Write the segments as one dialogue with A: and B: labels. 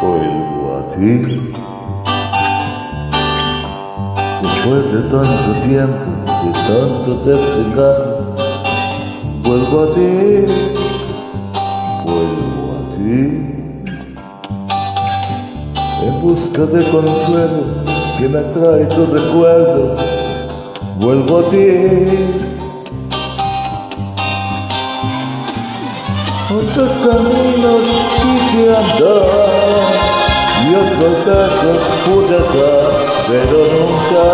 A: vuelvo a ti. Después de tanto tiempo, de tanto desengaño, vuelvo a ti, vuelvo a ti. En busca de consuelo que me trae tu recuerdo, vuelvo a ti. Otros caminos quise andar y otros besos pude dar, pero nunca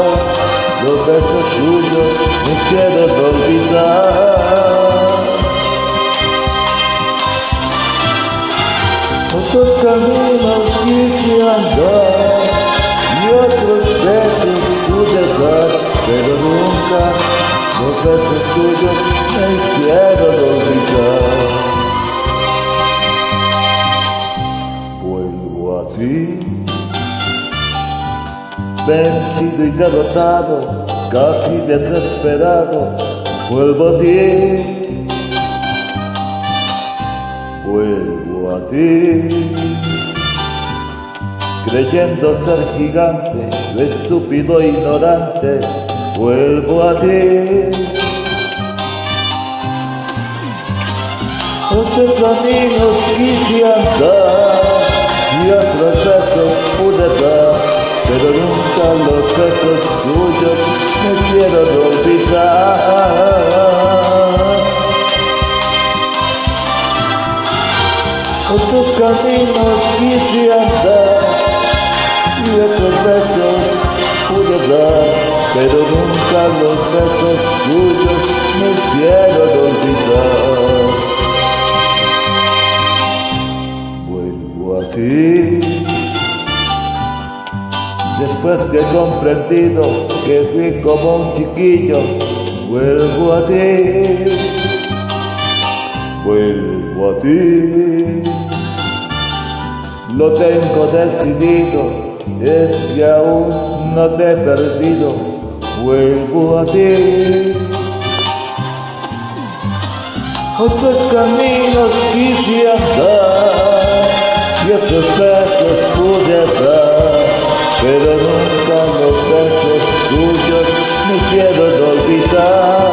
A: los besos tuyos me hicieron olvidar. Otros caminos quise andar y otros besos pude dar, pero nunca los besos tuyos me hicieron olvidar. Vuelvo a ti, vencido y derrotado, casi desesperado, vuelvo a ti, vuelvo a ti, creyendo ser gigante, estúpido e ignorante, vuelvo a ti. Otros caminos quise andar y otros besos pude dar, pero nunca los besos tuyos me hicieron olvidar. Otros caminos quise andar y otros besos pude dar, pero nunca los besos tuyos me hicieron olvidar. Vuelvo a ti, después que he comprendido que fui como un chiquillo, vuelvo a ti, vuelvo a ti. Lo tengo decidido, es que aún no te he perdido, vuelvo a ti. Otros caminos quise andar y otros besos pude dar, pero nunca los besos tuyos me hicieron olvidar.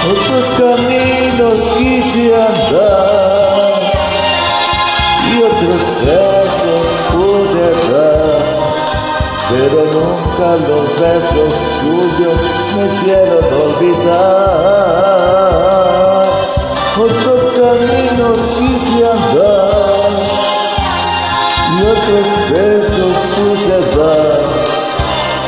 A: Otros caminos quise andar y otros besos pude dar, pero nunca los besos tuyos me hicieron olvidar. Otros caminos quise andar y otros besos pude dar,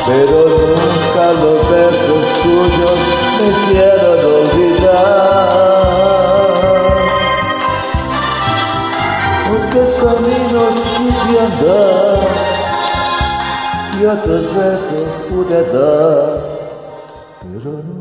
A: pero nunca los besos tuyos me hicieron olvidar. Otros caminos quise andar y otros besos pude dar, pero nunca